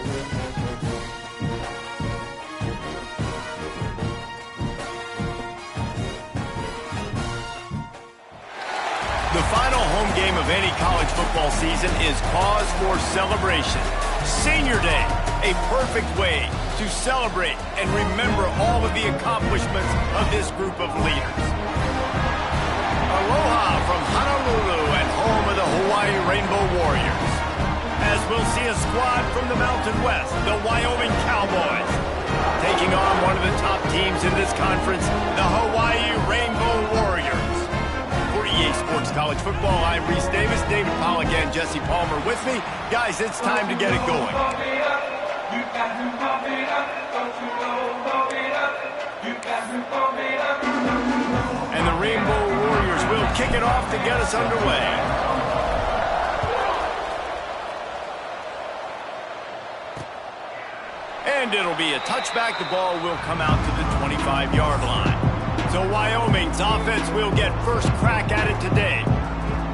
The final home game of any college football season is cause for celebration. Senior Day, a perfect way to celebrate and remember all of the accomplishments of this group of leaders. Aloha from Honolulu and home of the Hawaii Rainbow Warriors. As we'll see a squad from the Mountain West, the Wyoming Cowboys, taking on one of the top teams in this conference, the Hawaii Rainbow Warriors. For EA Sports College Football, I'm Reese Davis, David Pollack, and Jesse Palmer with me. Guys, it's time to get it going. And the Rainbow Warriors will kick it off to get us underway. And it'll be a touchback. The ball will come out to the 25-yard line. So Wyoming's offense will get first crack at it today.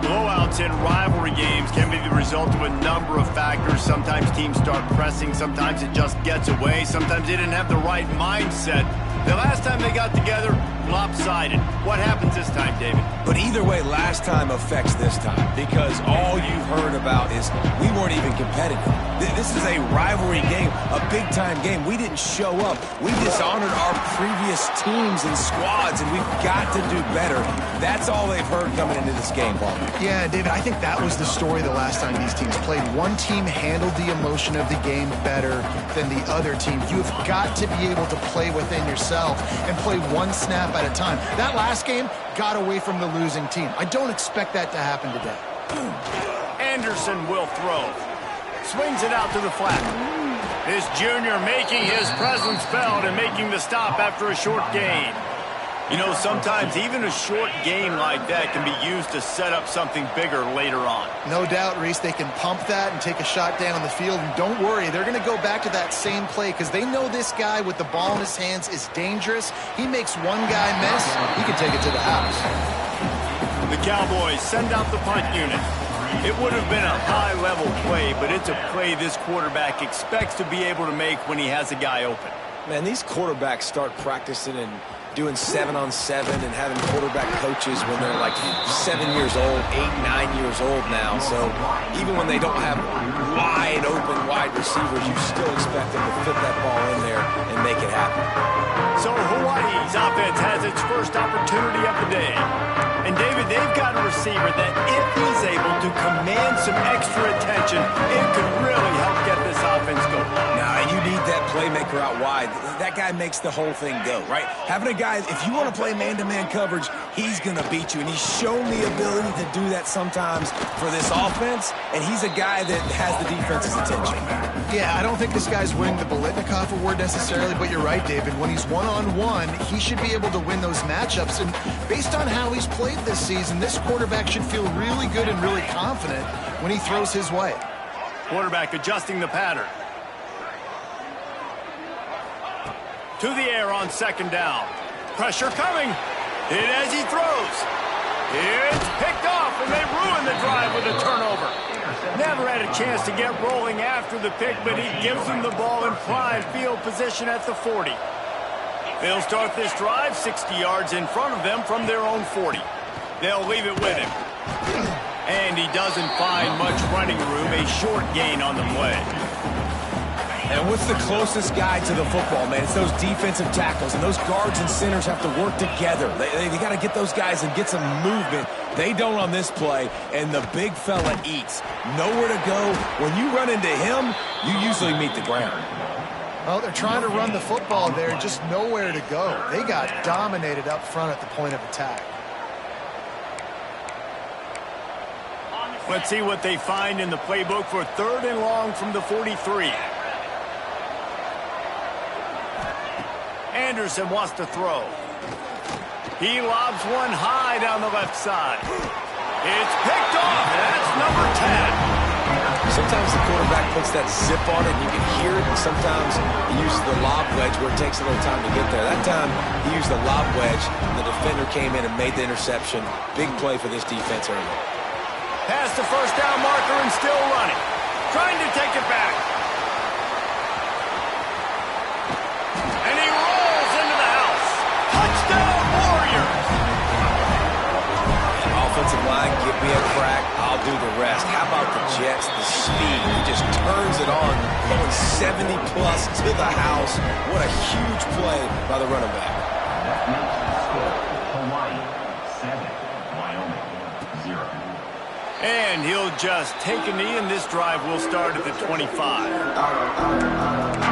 Blowouts in rivalry games can be the result of a number of factors. Sometimes teams start pressing. Sometimes it just gets away. Sometimes they didn't have the right mindset. The last time they got together, lopsided. What happens this time, David? But either way, last time affects this time because all you've heard about is we weren't even competitive. This is a rivalry game, a big-time game. We didn't show up. We dishonored our previous teams and squads, and we've got to do better. That's all they've heard coming into this game, Paul. Yeah, David, I think that was the story the last time these teams played. One team handled the emotion of the game better than the other team. You've got to be able to play within yourself and play one snap at a time. That last game got away from the losing team. I don't expect that to happen today. Anderson will throw. Swings it out to the flat. This junior making his presence felt and making the stop after a short gain. You know, sometimes even a short gain like that can be used to set up something bigger later on. No doubt, Reese, they can pump that and take a shot down on the field. And don't worry, they're going to go back to that same play because they know this guy with the ball in his hands is dangerous. He makes one guy miss, he can take it to the house. The Cowboys send out the punt unit. It would have been a high-level play, but it's a play this quarterback expects to be able to make when he has a guy open. Man, these quarterbacks start practicing and doing 7-on-7 and having quarterback coaches when they're like 7 years old, 8, 9 years old now. So even when they don't have wide receivers, you still expect them to fit that ball in there and make it happen. So Hawaii's offense has its first opportunity of the day. And David, they've got a receiver that if he's able to command some extra attention, it could really help get this offense going. Now, you need that playmaker out wide. That guy makes the whole thing go, right? Having a guy, if you want to play man-to-man coverage, he's going to beat you. And he's shown the ability to do that sometimes for this offense. And he's a guy that has the defense's attention. Yeah, I don't think this guy's winning the Biletnikoff Award necessarily, but you're right, David. When he's one-on-one, he should be able to win those matchups. And based on how he's played this season, this quarterback should feel really good and really confident when he throws his way. Quarterback adjusting the pattern. To the air on second down. Pressure coming. Hit as he throws. It's picked off, and they ruin the drive with a turnover. Never had a chance to get rolling after the pick, but he gives them the ball in prime field position at the 40. They'll start this drive 60 yards in front of them from their own 40. They'll leave it with him. And he doesn't find much running room, a short gain on the play. And what's the closest guy to the football, man? It's those defensive tackles, and those guards and centers have to work together. They got to get those guys and get some movement. They don't on this play, and the big fella eats. Nowhere to go. When you run into him, you usually meet the ground. Well, they're trying to run the football there, just nowhere to go. They got dominated up front at the point of attack. Let's see what they find in the playbook for 3rd and long from the 43. Anderson wants to throw. He lobs one high down the left side. It's picked off. That's number 10. Sometimes the quarterback puts that zip on it, and you can hear it. And sometimes he uses the lob wedge where it takes a little time to get there. That time, he used the lob wedge, and the defender came in and made the interception. Big play for this defense early. Past the first down marker and still running. Trying to take it back. line, give me a crack, I'll do the rest. How about the Jets, the speed? He just turns it on, going 70-plus to the house. What a huge play by the running back. Hawaii 7, Wyoming 0. And he'll just take a knee, and this drive will start at the 25.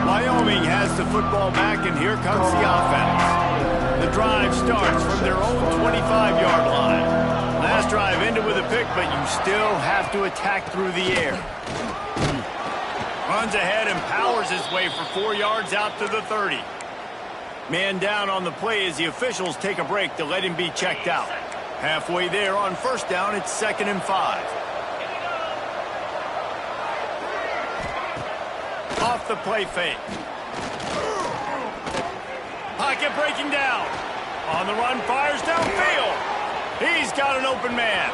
Wyoming has the football back, and here comes the offense. The drive starts from their own 25-yard line. Last drive ended with a pick, but you still have to attack through the air. Runs ahead and powers his way for 4 yards out to the 30. Man down on the play as the officials take a break to let him be checked out. Halfway there on first down, it's 2nd and 5. Off the play fake. Pocket breaking down. On the run, fires downfield. He's got an open man.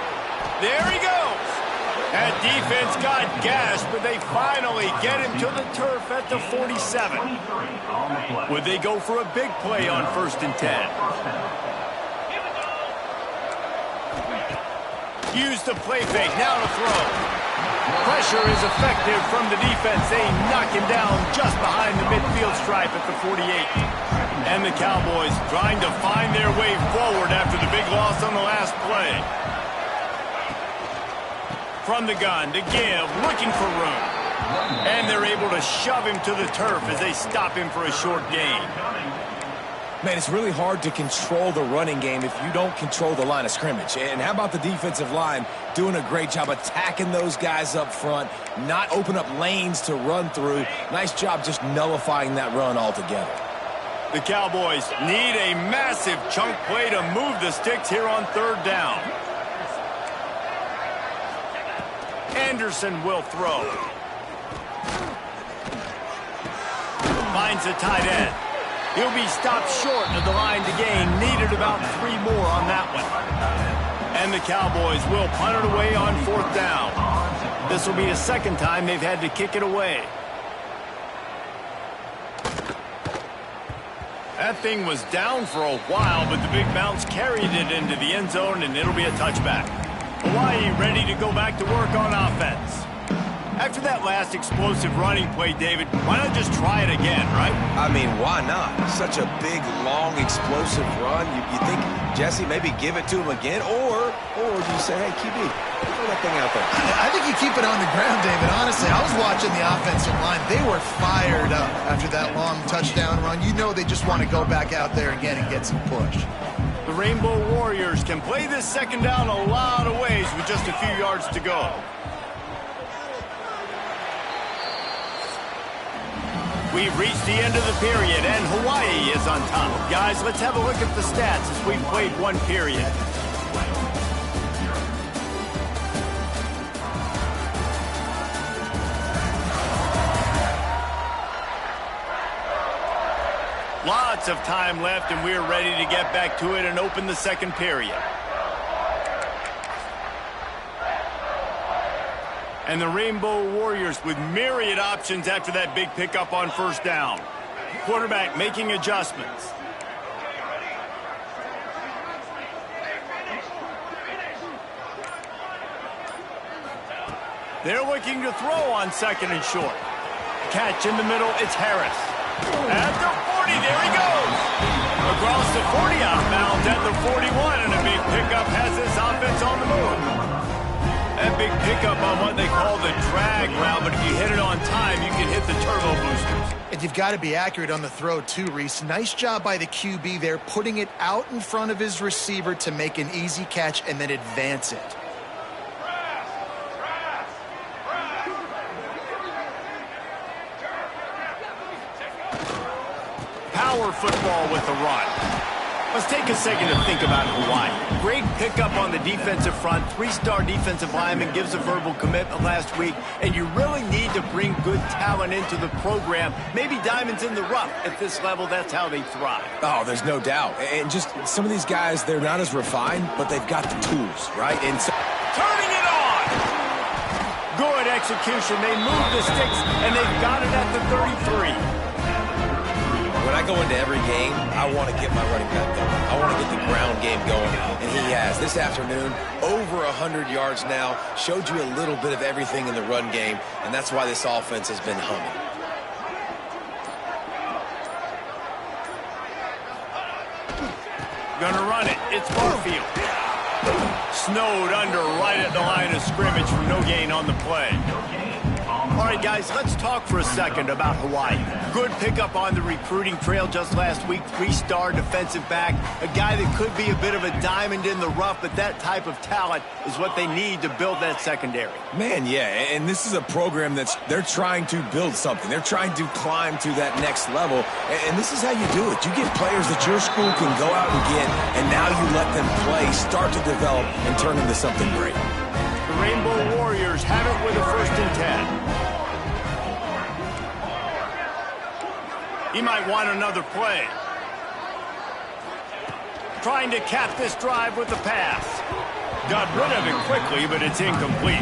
There he goes. That defense got gashed, but they finally get him to the turf at the 47. Would they go for a big play on 1st and 10? Use the play fake, now to throw. Pressure is effective from the defense. They knock him down just behind the midfield stripe at the 48. And the Cowboys trying to find their way forward after the big loss on the last play. From the gun to give, looking for room. And they're able to shove him to the turf as they stop him for a short gain. Man, it's really hard to control the running game if you don't control the line of scrimmage. And how about the defensive line doing a great job attacking those guys up front, not open up lanes to run through. Nice job just nullifying that run altogether. The Cowboys need a massive chunk play to move the sticks here on 3rd down. Anderson will throw. Finds a tight end. He'll be stopped short of the line to gain. Needed about 3 more on that one. And the Cowboys will punt it away on 4th down. This will be the 2nd time they've had to kick it away. That thing was down for a while, but the big bounce carried it into the end zone, and it'll be a touchback. Hawaii ready to go back to work on offense. After that last explosive running play, David, why not just try it again, right? I mean, why not? Such a big, long, explosive run. You think, Jesse, maybe give it to him again? Or do you say, hey, QB, throw that thing out there? I think you keep it on the ground, David. Honestly, I was watching the offensive line. They were fired up after that long touchdown run. You know they just want to go back out there again and get some push. The Rainbow Warriors can play this 2nd down a lot of ways with just a few yards to go. We've reached the end of the period, and Hawaii is on top. Guys, let's have a look at the stats as we've played 1 period. Lots of time left, and we're ready to get back to it and open the 2nd period. And the Rainbow Warriors with myriad options after that big pickup on 1st down. Quarterback making adjustments. They're looking to throw on 2nd and short. Catch in the middle, it's Harris. At the 40, there he goes. Across the 40, outbound at the 41, and a big pickup has this offense on the move. That big pickup on what they call the drag route, but if you hit it on time, you can hit the turbo boosters. And you've got to be accurate on the throw too, Reese. Nice job by the QB there, putting it out in front of his receiver to make an easy catch and then advance it. Power football with the run. Let's take a second to think about Hawaii. Great pickup on the defensive front. 3-star defensive lineman gives a verbal commitment last week, and you really need to bring good talent into the program. Maybe diamonds in the rough. At this level, that's how they thrive. Oh, there's no doubt. And just some of these guys, they're not as refined, but they've got the tools, right? And so turning it on! Good execution. They move the sticks, and they've got it at the 33. when I go into every game, I want to get my running back going. I want to get the ground game going, and he has. This afternoon, over 100 yards now, showed you a little bit of everything in the run game, and that's why this offense has been humming. Gonna run it. It's Barfield. Snowed under right at the line of scrimmage for no gain on the play. All right, guys, let's talk for a second about Hawaii. Good pickup on the recruiting trail just last week. 3-star defensive back, a guy that could be a bit of a diamond in the rough, but that type of talent is what they need to build that secondary. Man, yeah, and this is a program they're trying to build something. They're trying to climb to that next level, and this is how you do it. You get players that your school can go out and get, and now you let them play, start to develop, and turn into something great. The Rainbow Warriors have it with a 1st and 10. He might want another play. Trying to cap this drive with the pass. Got rid of it quickly, but it's incomplete.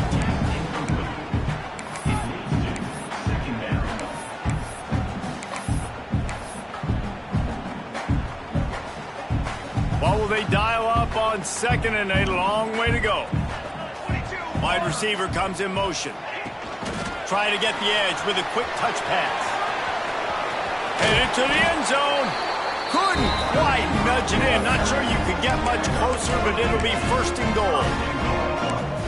What will they dial up on 2nd and 8? A long way to go. Wide receiver comes in motion. Trying to get the edge with a quick touch pass. Headed to the end zone. Couldn't quite nudge it in. Not sure you could get much closer, but it'll be 1st and goal.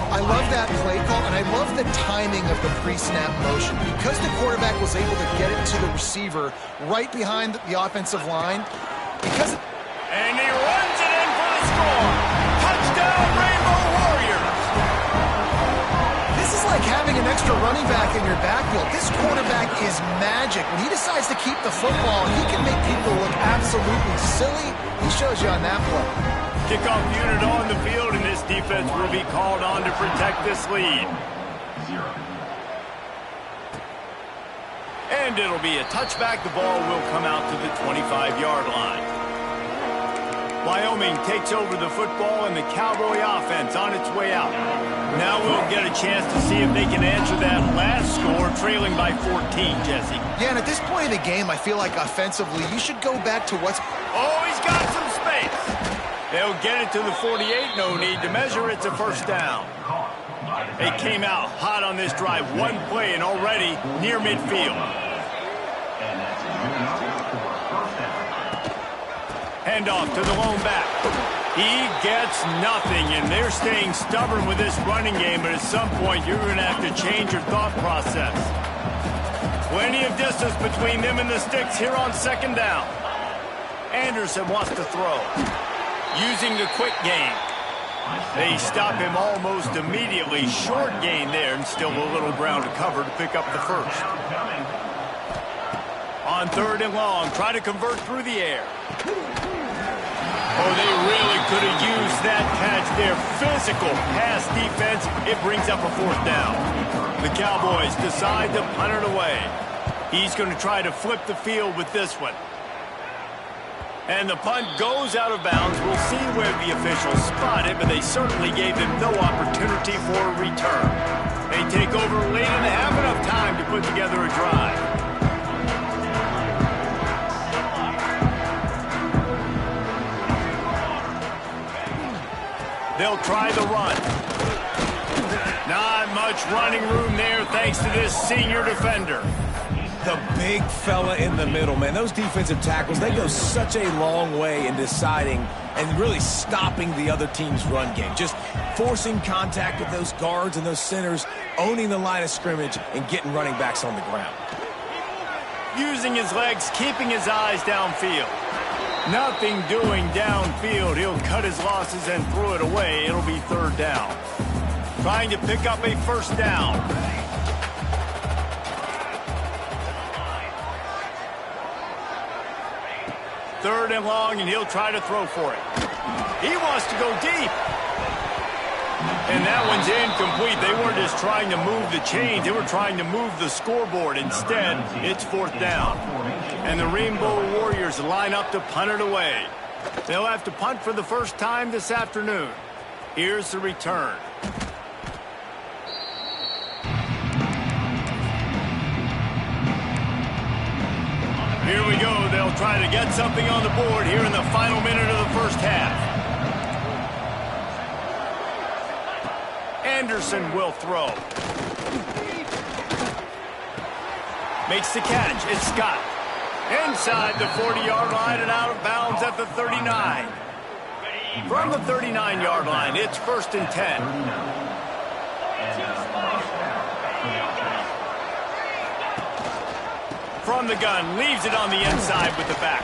I love that play call, and I love the timing of the pre-snap motion. Because the quarterback was able to get it to the receiver right behind the offensive line. And he runs it in for the score. Touchdown, Rainbow Warriors. This is like having an extra running back in your backfield. This quarterback is magic. When he decides to keep the football, he can make people look absolutely silly. He shows you on that play. Kickoff unit on the field, and this defense will be called on to protect this lead. 0. And it'll be a touchback. The ball will come out to the 25-yard line. Wyoming takes over the football, and the Cowboy offense on its way out. Now we'll get a chance to see if they can answer that last score, trailing by 14, Jesse. Yeah, and at this point in the game, I feel like offensively, you should go back to what's... Oh, he's got some space. They'll get it to the 48. No need to measure. It's a 1st down. They came out hot on this drive. One play and already near midfield. Handoff to the lone back. He gets nothing, and they're staying stubborn with this running game, but at some point you're going to have to change your thought process. Plenty of distance between them and the sticks here on 2nd down. Anderson wants to throw. Using the quick game. They stop him almost immediately. Short gain there, and still a little ground to cover to pick up the 1st. On 3rd and long, try to convert through the air. Oh, they really could have used that catch there. Physical pass defense. It brings up a 4th down. The Cowboys decide to punt it away. He's going to try to flip the field with this one. And the punt goes out of bounds. We'll see where the officials spot it, but they certainly gave them no opportunity for a return. They take over late and they have enough time to put together a drive. They'll try the run. Not much running room there thanks to this senior defender. The big fella in the middle, man. Those defensive tackles, they go such a long way in deciding and really stopping the other team's run game. Just forcing contact with those guards and those centers, owning the line of scrimmage, and getting running backs on the ground. Using his legs, keeping his eyes downfield. Nothing doing downfield. He'll cut his losses and throw it away. It'll be 3rd down. Trying to pick up a 1st down. Third and long, and he'll try to throw for it. He wants to go deep. And that one's incomplete. They weren't just trying to move the chains. They were trying to move the scoreboard. Instead, it's 4th down. And the Rainbow Warriors line up to punt it away. They'll have to punt for the first time this afternoon. Here's the return. Here we go. They'll try to get something on the board here in the final minute of the first half. Anderson will throw. Makes the catch. It's Scott. Inside the 40-yard line and out of bounds at the 39. From the 39-yard line, it's 1st and 10. From the gun, leaves it on the inside with the back.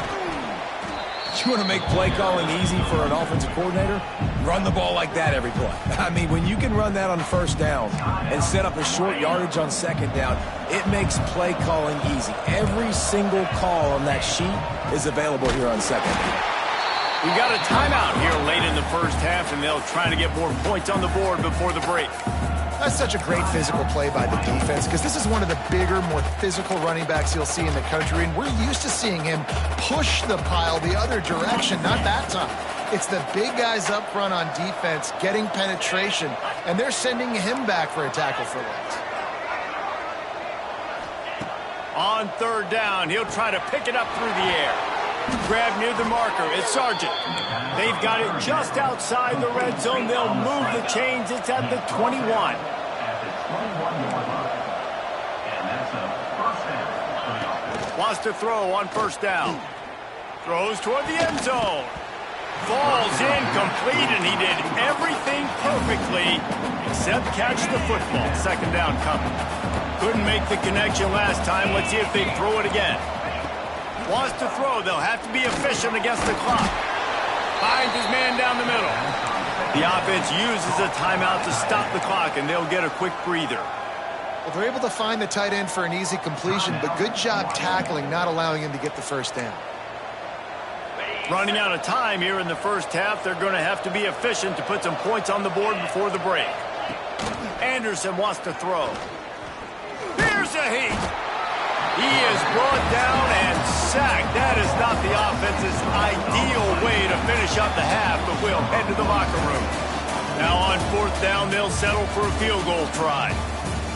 You want to make play calling easy for an offensive coordinator? Run the ball like that every play. I mean, when you can run that on first down and set up a short yardage on second down, it makes play calling easy. Every single call on that sheet is available here on second down. We got a timeout here late in the first half, and they'll try to get more points on the board before the break. That's such a great physical play by the defense because this is one of the bigger, more physical running backs you'll see in the country, and we're used to seeing him push the pile the other direction, not that time. It's the big guys up front on defense getting penetration, and they're sending him back for a tackle for loss. On 3rd down, he'll try to pick it up through the air. Grab near the marker. It's Sargent. They've got it just outside the red zone. They'll move the chains. It's at the 21. Wants to throw on 1st down. Throws toward the end zone. Falls incomplete, and he did everything perfectly except catch the football. 2nd down coming. Couldn't make the connection last time. Let's see if they throw it again. Wants to throw. They'll have to be efficient against the clock. Finds his man down the middle. The offense uses a timeout to stop the clock, and they'll get a quick breather. Well, they're able to find the tight end for an easy completion, but good job tackling, not allowing him to get the 1st down. Running out of time here in the first half, they're going to have to be efficient to put some points on the board before the break. Anderson wants to throw. Here's a heat. He is brought down and sacked. That is not the offense's ideal way to finish up the half, but we'll head to the locker room. Now on 4th down, they'll settle for a field goal try.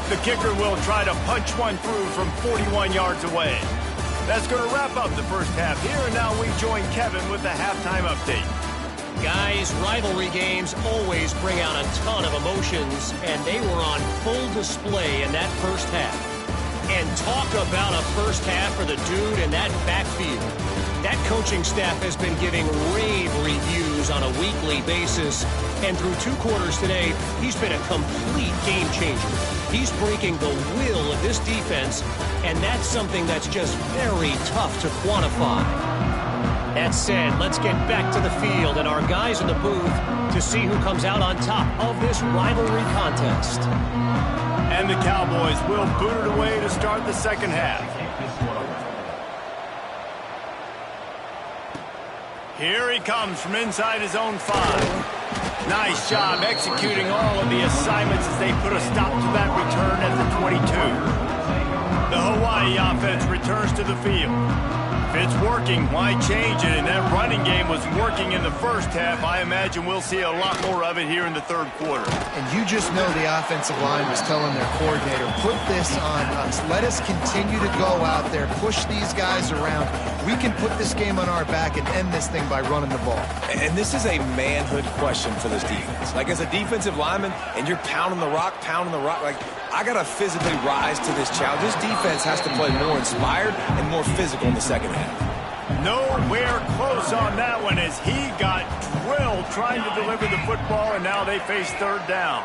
The kicker will try to punch one through from 41 yards away. That's going to wrap up the first half here, and now we join Kevin with the halftime update. Guys, rivalry games always bring out a ton of emotions, and they were on full display in that first half. And talk about a first half for the dude in that backfield. That coaching staff has been giving rave reviews on a weekly basis. And through 2 quarters today, he's been a complete game changer. He's breaking the will of this defense, and that's something that's just very tough to quantify. That said, let's get back to the field and our guys in the booth to see who comes out on top of this rivalry contest. And the Cowboys will boot it away to start the second half. Here he comes from inside his own 5. Nice job executing all of the assignments as they put a stop to that return at the 22. The Hawaii offense returns to the field. If it's working, why change it? And that running game was working in the first half. I imagine we'll see a lot more of it here in the 3rd quarter. And you just know the offensive line was telling their coordinator, put this on us. Let us continue to go out there, push these guys around. We can put this game on our back and end this thing by running the ball. And this is a manhood question for this defense. Like, as a defensive lineman, and you're pounding the rock, like, I got to physically rise to this challenge. This defense has to play more inspired and more physical in the second half. Nowhere close on that one as he got drilled trying to deliver the football, and now they face 3rd down.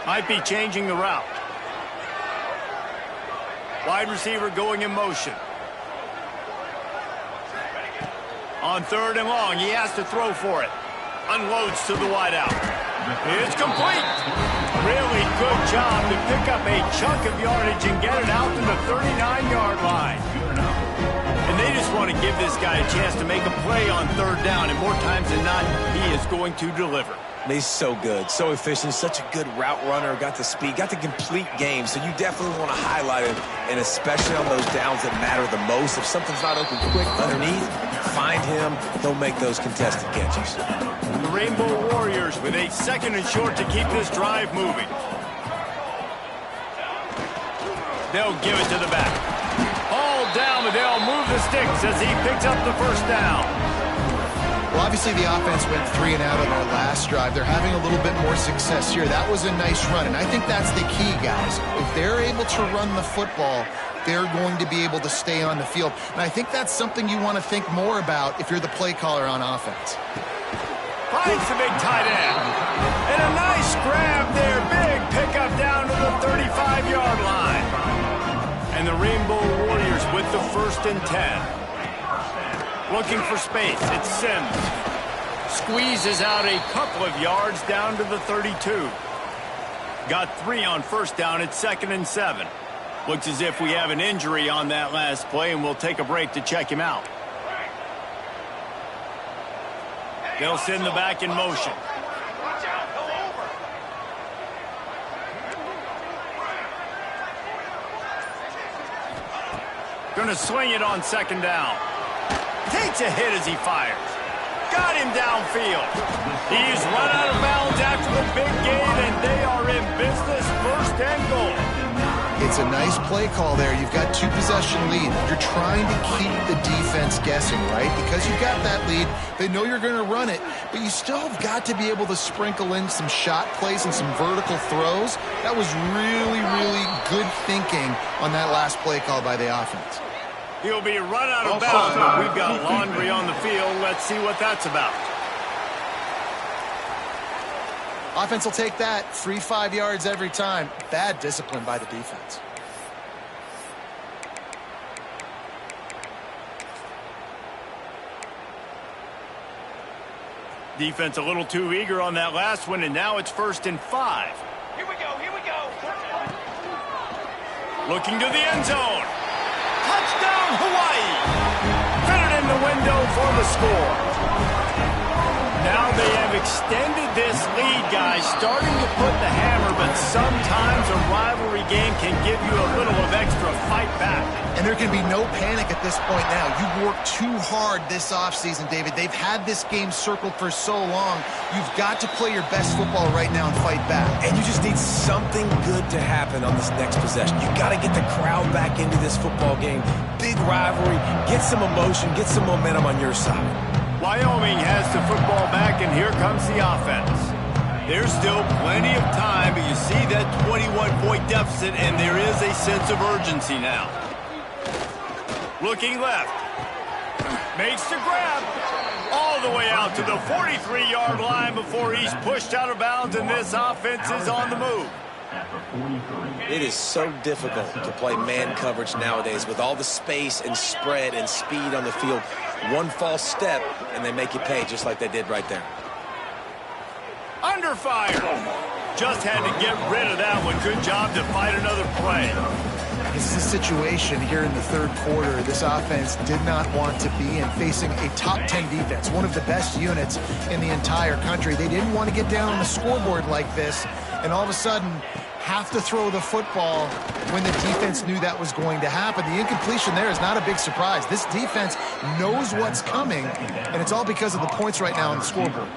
Might be changing the route. Wide receiver going in motion. On 3rd and long, he has to throw for it. Unloads to the wideout. It's complete. Really good job to pick up a chunk of yardage and get it out to the 39-yard line. And they just want to give this guy a chance to make a play on 3rd down, and more times than not, he is going to deliver. He's so good, so efficient, such a good route runner, got the speed, got the complete game, so you definitely want to highlight him, and especially on those downs that matter the most. If something's not open quick underneath, find him, he'll make those contested catches. The Rainbow Warriors with a 2nd and short to keep this drive moving. They'll give it to the back. All down, but they'll move the sticks as he picks up the first down. Well, obviously the offense went 3 and out on their last drive. They're having a little bit more success here. That was a nice run, and I think that's the key, guys. If they're able to run the football, they're going to be able to stay on the field. And I think that's something you want to think more about if you're the play caller on offense. Finds the big tight end. And a nice grab there. Big pickup down to the 35-yard line. And the Rainbow Warriors with the 1st and 10. Looking for space. It's Sims. Squeezes out a couple of yards down to the 32. Got 3 on first down at 2nd and 7. Looks as if we have an injury on that last play, and we'll take a break to check him out. They'll send the back in motion. Going to swing it on 2nd down. Takes a hit as he fires. Got him downfield. He's run out of bounds after the big game, and they are in business, 1st and goal. It's a nice play call there. You've got 2-possession lead. You're trying to keep the defense guessing, right? Because you've got that lead, they know you're going to run it, but you still have got to be able to sprinkle in some shot plays and some vertical throws. That was really, really good thinking on that last play call by the offense. He'll be run out of bounds, but we've got laundry on the field. Let's see what that's about. Offense will take that. Free 5 yards every time. Bad discipline by the defense. Defense a little too eager on that last one, and now it's 1st and 5. Here we go, here we go. Looking to the end zone. Touchdown, Hawaii. Fitted in the window for the score. Now they have extended this lead, guys, starting to put the hammer, but sometimes a rivalry game can give you a little of extra fight back. And there can be no panic at this point now. You worked too hard this offseason, David. They've had this game circled for so long. You've got to play your best football right now and fight back. And you just need something good to happen on this next possession. You got to get the crowd back into this football game. Big rivalry. Get some emotion. Get some momentum on your side. Wyoming has the football back, and here comes the offense. There's still plenty of time, but you see that 21-point deficit, and there is a sense of urgency now. Looking left. Makes the grab. All the way out to the 43-yard line before he's pushed out of bounds, and this offense is on the move. It is so difficult to play man coverage nowadays with all the space and spread and speed on the field. One false step, and they make you pay just like they did right there. Under fire. Just had to get rid of that one. Good job to fight another play. This is a situation here in the 3rd quarter this offense did not want to be in, facing a top 10 defense, one of the best units in the entire country. They didn't want to get down on the scoreboard like this, and all of a sudden have to throw the football when the defense knew that was going to happen. The incompletion there is not a big surprise. This defense knows what's coming, and it's all because of the points right now on the scoreboard.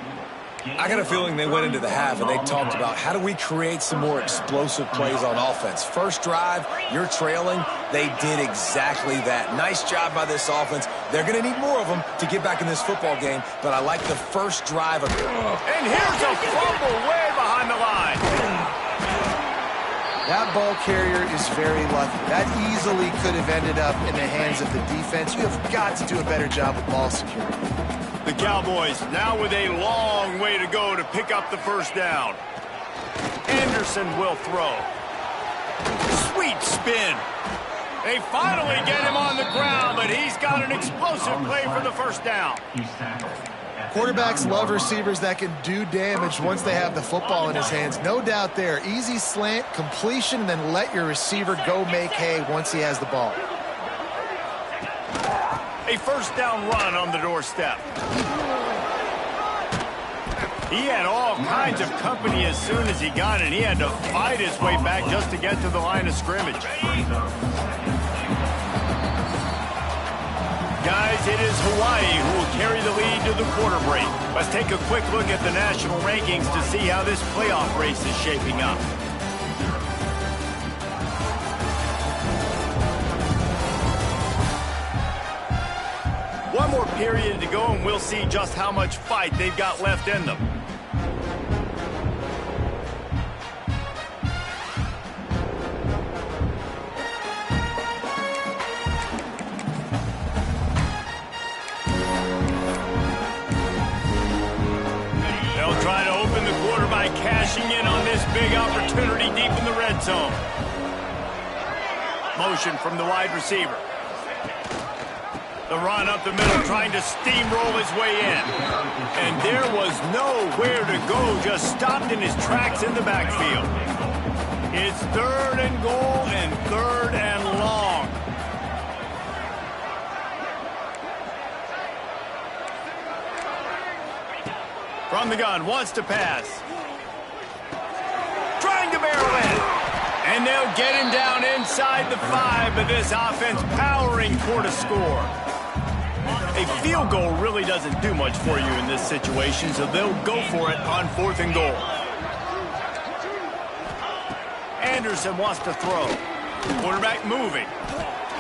I got a feeling they went into the half and they talked about how do we create some more explosive plays on offense. First drive, you're trailing. They did exactly that. Nice job by this offense. They're going to need more of them to get back in this football game, but I like the first drive of it. And here's a fumble way behind the line. That ball carrier is very lucky. That easily could have ended up in the hands of the defense. You have got to do a better job with ball security. The Cowboys now with a long way to go to pick up the first down. Anderson will throw. Sweet spin. They finally get him on the ground, but he's got an explosive play for the first down. Quarterbacks love receivers that can do damage once they have the football in his hands. No doubt there. Easy slant, completion, and then let your receiver go make hay once he has the ball. A first down run on the doorstep. He had all kinds of company as soon as he got it. He had to fight his way back just to get to the line of scrimmage. Guys, it is Hawaii who will carry the lead to the quarter break. Let's take a quick look at the national rankings to see how this playoff race is shaping up. period to go, and we'll see just how much fight they've got left in them. They'll try to open the quarter by cashing in on this big opportunity deep in the red zone. Motion from the wide receiver. The run up the middle, trying to steamroll his way in. And there was nowhere to go, just stopped in his tracks in the backfield. It's 3rd and goal and 3rd and long. From the gun, wants to pass. Trying to barrel in. And they'll get him down inside the 5, but this offense powering toward a score. A field goal really doesn't do much for you in this situation, so they'll go for it on 4th and goal. Anderson wants to throw. Quarterback moving.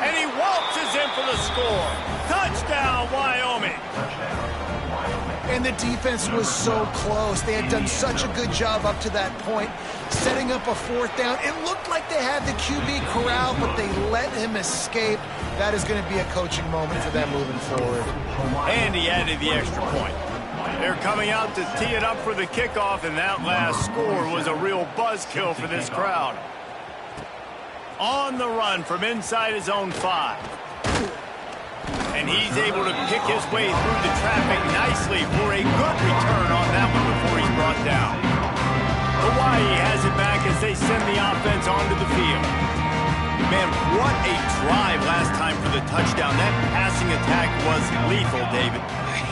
And he waltzes in for the score. Touchdown, Wyoming. And the defense was so close. They had done such a good job up to that point, setting up a 4th down. It looked like they had the QB corralled, but they let him escape. That is going to be a coaching moment for them moving forward. And he added the extra point. They're coming out to tee it up for the kickoff, and that last score was a real buzzkill for this crowd. On the run from inside his own 5. And he's able to pick his way through the traffic nicely for a good return on that one before he's brought down. Hawaii has it back as they send the offense onto the field. Man, what a drive last time for the touchdown. That passing attack was lethal, David.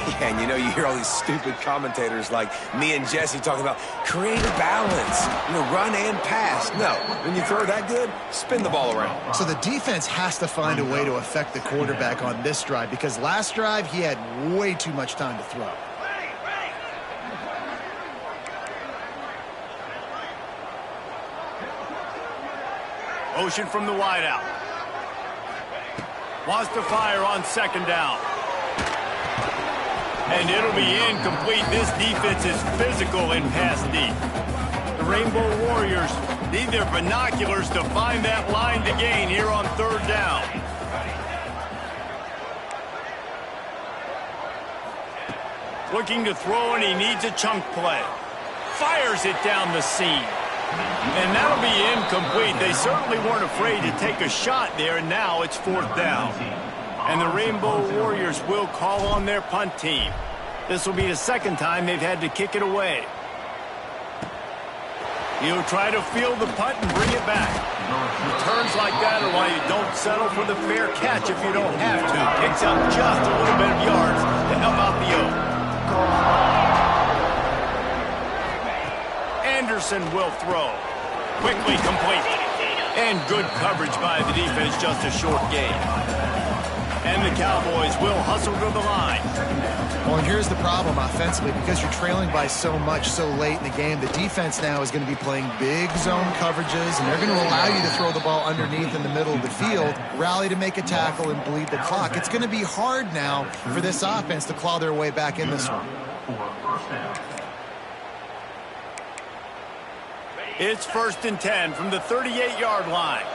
Yeah, and you know, you hear all these stupid commentators like me and Jesse talking about create a balance, run and pass. No, when you throw that good, spin the ball around. So the defense has to find a way to affect the quarterback on this drive, because last drive he had way too much time to throw. Motion from the wideout. Wants to fire on 2nd down. And it'll be incomplete. This defense is physical in pass deep. The Rainbow Warriors need their binoculars to find that line to gain here on 3rd down. Looking to throw, and he needs a chunk play. Fires it down the seam. And that'll be incomplete. They certainly weren't afraid to take a shot there, and now it's 4th down. And the Rainbow Warriors will call on their punt team. This will be the 2nd time they've had to kick it away. He'll try to field the punt and bring it back. Returns like that are why you don't settle for the fair catch if you don't have to. Picks up just a little bit of yards to help out the Oak. Anderson will throw. Quickly complete. And good coverage by the defense, just a short gain. And the Cowboys will hustle to the line. Well, and here's the problem offensively. Because you're trailing by so much so late in the game, the defense now is going to be playing big zone coverages, and they're going to allow you to throw the ball underneath in the middle of the field, rally to make a tackle, and bleed the clock. It's going to be hard now for this offense to claw their way back in this one. It's 1st and 10 from the 38-yard line.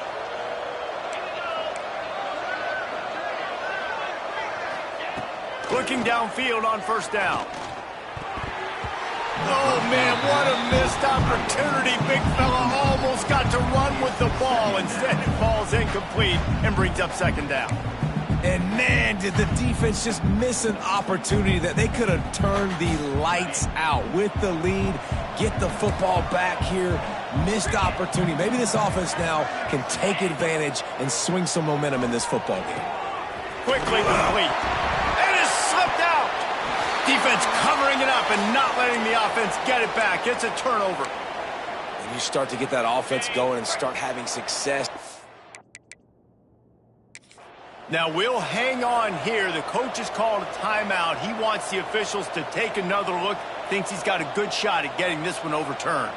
Looking downfield on 1st down. Oh, man, what a missed opportunity. Big fella almost got to run with the ball. Instead, it falls incomplete and brings up 2nd down. And, man, did the defense just miss an opportunity that they could have turned the lights out with the lead, get the football back here. Missed opportunity. Maybe this offense now can take advantage and swing some momentum in this football game. Quickly complete. And it's slipped out. Defense covering it up and not letting the offense get it back. It's a turnover. When you start to get that offense going and start having success. Now we'll hang on here. The coach has called a timeout. He wants the officials to take another look. Thinks he's got a good shot at getting this one overturned.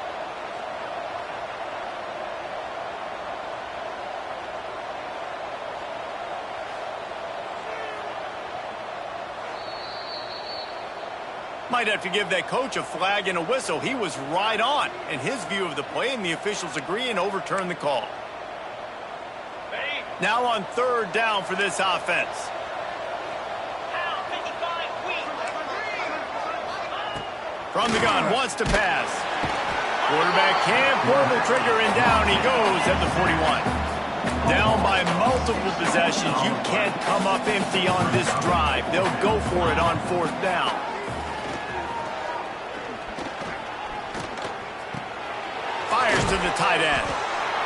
Might have to give that coach a flag and a whistle. He was right on in his view of the play, and the officials agree and overturn the call. Now on third down for this offense. From the gun, wants to pass. Quarterback can't pull the trigger, and down he goes at the 41. Down by multiple possessions. You can't come up empty on this drive. They'll go for it on fourth down. Fires to the tight end.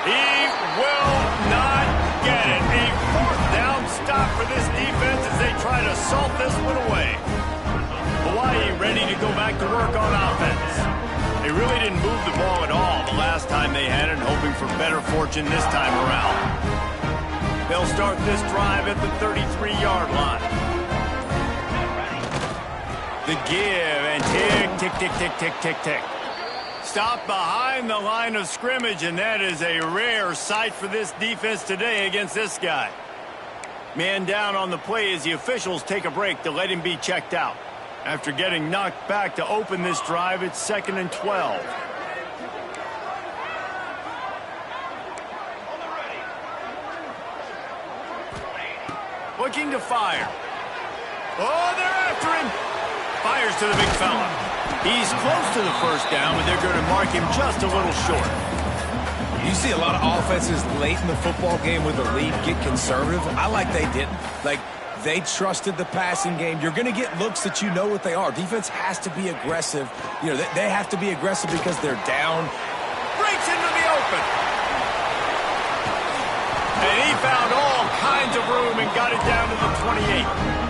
He will not get it. A fourth down stop for this defense as they try to salt this one away. Hawaii ready to go back to work on offense. They really didn't move the ball at all the last time they had it, hoping for better fortune this time around. They'll start this drive at the 33-yard line. The give, and tick, tick, tick, tick, tick, tick, tick. Stop behind the line of scrimmage, and that is a rare sight for this defense today against this guy. Man down on the play as the officials take a break to let him be checked out. After getting knocked back to open this drive, it's 2nd and 12. Looking to fire. Oh, they're after him. Fires to the big fella. He's close to the first down, but they're going to mark him just a little short. You see a lot of offenses late in the football game with a lead get conservative. I like they didn't. Like, they trusted the passing game. You're going to get looks that you know what they are. Defense has to be aggressive. You know, they have to be aggressive because they're down. Breaks into the open. And he found all kinds of room and got it down to the 28.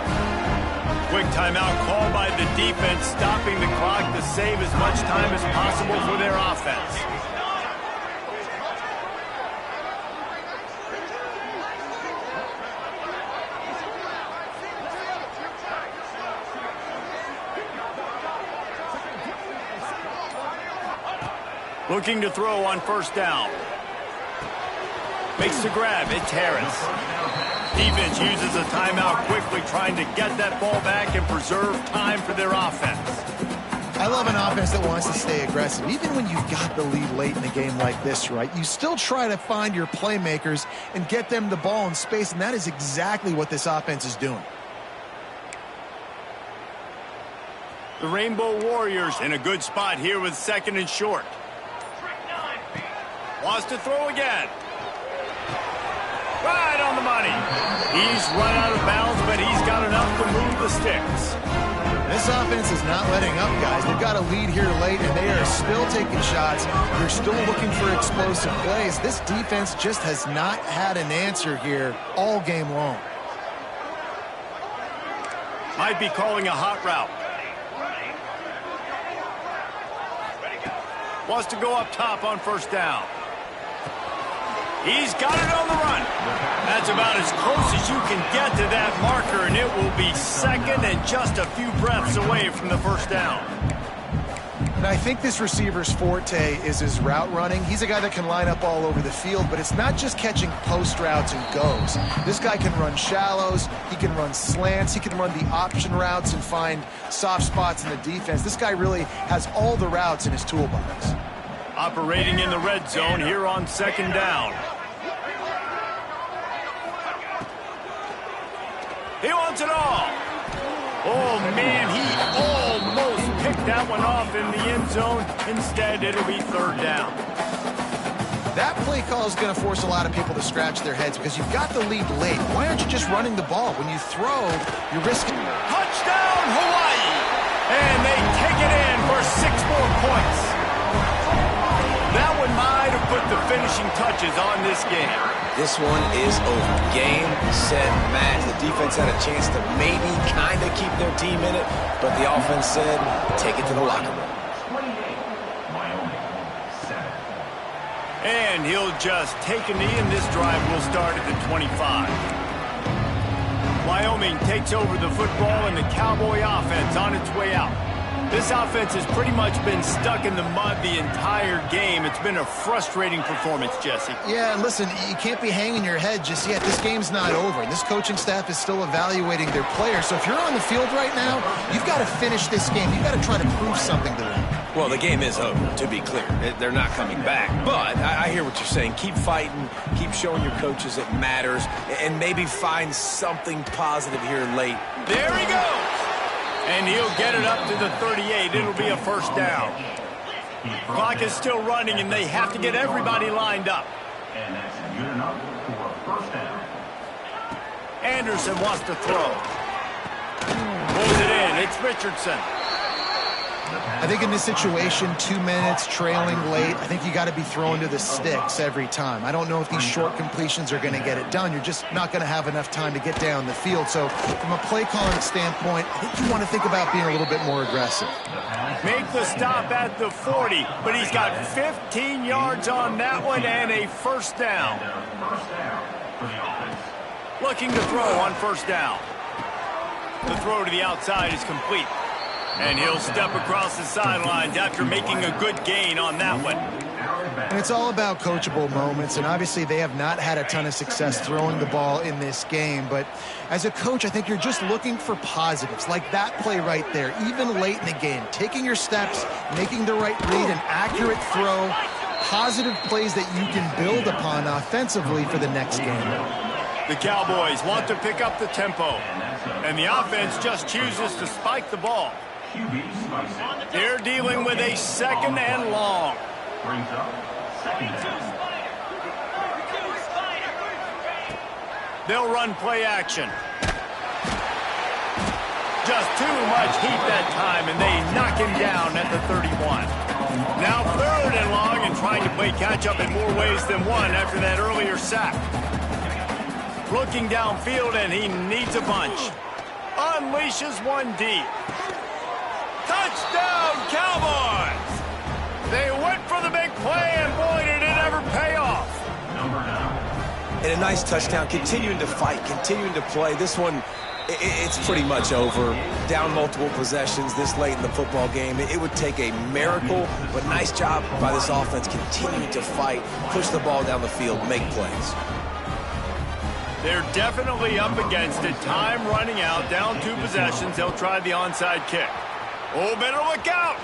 Quick timeout called by the defense, stopping the clock to save as much time as possible for their offense. Looking to throw on first down. Makes the grab. It's Harris. Defense uses a timeout quickly, trying to get that ball back and preserve time for their offense. I love an offense that wants to stay aggressive. Even when you've got the lead late in a game like this, right, you still try to find your playmakers and get them the ball in space, and that is exactly what this offense is doing. The Rainbow Warriors in a good spot here with 2nd and short. Wants to throw again. Right on the money. He's run out of bounds, but he's got enough to move the sticks. This offense is not letting up, guys. They've got a lead here late, and they are still taking shots. They're still looking for explosive plays. This defense just has not had an answer here all game long. Might be calling a hot route. Wants to go up top on first down. He's got it on the run. That's about as close as you can get to that marker, and it will be 2nd and just a few breaths away from the first down. And I think this receiver's forte is his route running. He's a guy that can line up all over the field, but it's not just catching post routes and goes. This guy can run shallows, he can run slants, he can run the option routes and find soft spots in the defense. This guy really has all the routes in his toolbox. Operating in the red zone here on 2nd down. He wants it all. Oh, man, he almost picked that one off in the end zone. Instead, it'll be 3rd down. That play call is going to force a lot of people to scratch their heads because you've got the lead late. Why aren't you just running the ball? When you throw, you're risking... Touchdown, Hawaii! And they take it in for 6 more points. That one might have put the finishing touches on this game. This one is over. Game, set, match. The defense had a chance to maybe kind of keep their team in it, but the offense said, take it to the locker room. And he'll just take a knee, and this drive will start at the 25. Wyoming takes over the football, and the Cowboy offense on its way out. This offense has pretty much been stuck in the mud the entire game. It's been a frustrating performance, Jesse. Yeah, and listen, you can't be hanging your head just yet. This game's not over. This coaching staff is still evaluating their players. So if you're on the field right now, you've got to finish this game. You've got to try to prove something to them. Well, the game is over, to be clear. They're not coming back. But I hear what you're saying. Keep fighting. Keep showing your coaches it matters. And maybe find something positive here late. There he goes. And he'll get it up to the 38. It'll be a first down. Clock is still running, and they have to get everybody lined up. And that's good enough for a first down. Anderson wants to throw. Pulls it in. It's Richardson. I think in this situation, 2 minutes, trailing late, I think you got to be throwing to the sticks every time. I don't know if these short completions are going to get it done. You're just not going to have enough time to get down the field. So from a play calling standpoint, I think you want to think about being a little bit more aggressive. Make the stop at the 40, but he's got 15 yards on that one and a first down. Looking to throw on first down. The throw to the outside is complete. And he'll step across the sidelines after making a good gain on that one. And it's all about coachable moments, and obviously they have not had a ton of success throwing the ball in this game. But as a coach, I think you're just looking for positives, like that play right there, even late in the game. Taking your steps, making the right read, an accurate throw, positive plays that you can build upon offensively for the next game. The Cowboys want to pick up the tempo, and the offense just chooses to spike the ball. They're dealing with a second and long. Brings up second down. They'll run play action. Just too much heat that time, and they knock him down at the 31. Now third and long, and trying to play catch-up in more ways than one after that earlier sack. Looking downfield, and he needs a bunch. Unleashes one deep. Touchdown, Cowboys! They went for the big play, and boy, did it ever pay off. And a nice touchdown, continuing to fight, continuing to play. This one, it's pretty much over. Down multiple possessions this late in the football game. It would take a miracle, but nice job by this offense continuing to fight, push the ball down the field, make plays. They're definitely up against it. Time running out, down 2 possessions. They'll try the onside kick. Oh, better look out!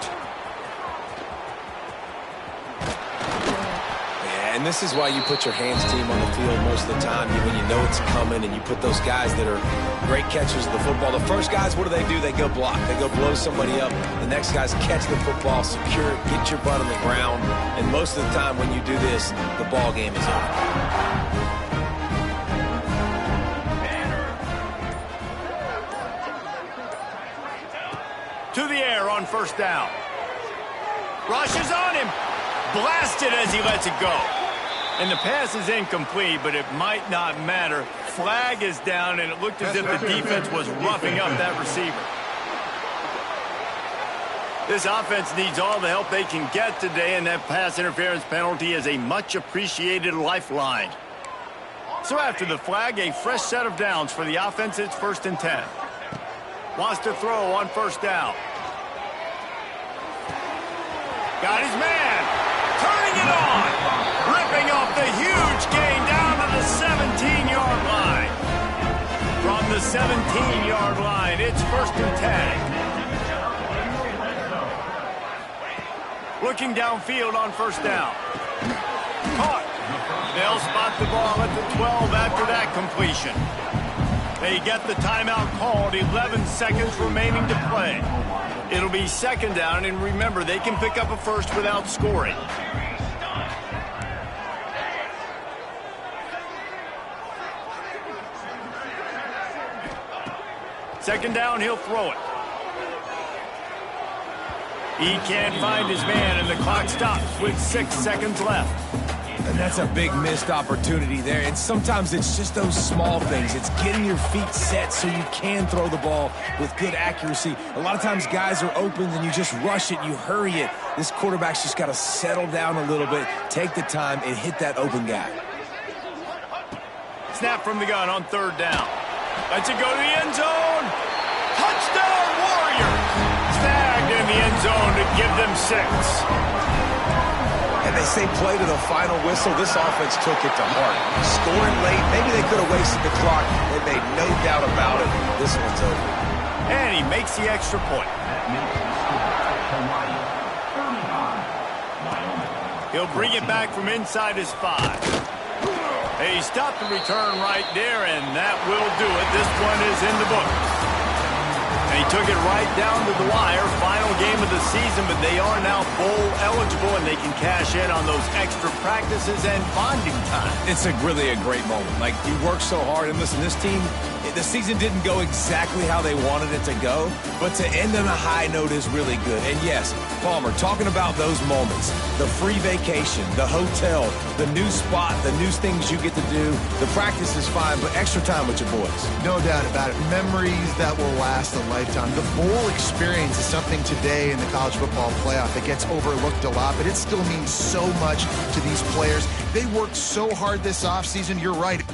Yeah, and this is why you put your hands team on the field most of the time when you know it's coming, and you put those guys that are great catchers of the football. The first guys, what do? They go block. They go blow somebody up. The next guys catch the football, secure it, get your butt on the ground. And most of the time when you do this, the ball game is over. To the air on first down. Rushes on him. Blasted as he lets it go. And the pass is incomplete, but it might not matter. Flag is down, and it looked as if the defense was roughing up that receiver. This offense needs all the help they can get today, and that pass interference penalty is a much-appreciated lifeline. So after the flag, a fresh set of downs for the offense. It's 1st and 10. Wants to throw on first down. Got his man. Turning it on. Ripping off the huge gain down to the 17-yard line. From the 17-yard line, it's 1st and 10. Looking downfield on first down. Caught. They'll spot the ball at the 12 after that completion. They get the timeout called, 11 seconds remaining to play. It'll be 2nd down, and remember, they can pick up a first without scoring. Second down, he'll throw it. He can't find his man, and the clock stops with 6 seconds left. And that's a big missed opportunity there. And sometimes it's just those small things. It's getting your feet set so you can throw the ball with good accuracy. A lot of times guys are open and you just rush it, you hurry it. This quarterback's just got to settle down a little bit, take the time, and hit that open guy. Snap from the gun on 3rd down. Lets it go to the end zone. Touchdown, Warriors! Snagged in the end zone to give them 6. And they say play to the final whistle. This offense took it to heart. Scoring late, maybe they could have wasted the clock. They made no doubt about it. This one's over. And he makes the extra point. That makes the score Hawaii 35, Wyoming. He'll bring it back from inside his 5. He stopped the return right there, and that will do it. This one is in the book. And he took it right down to the wire. Final game of the season, but they are now bowl eligible, and they can cash in on those extra practices and bonding time. It's really a great moment. Like, you work so hard, and listen, this team, the season didn't go exactly how they wanted it to go, but to end on a high note is really good. And yes, Palmer, talking about those moments, the free vacation, the hotel, the new spot, the new things you get to do, the practice is fine, but extra time with your boys. No doubt about it. Memories that will last a lifetime. The bowl experience is something today in the college football playoff that gets overlooked a lot, but it still means so much to these players. They worked so hard this offseason. You're right.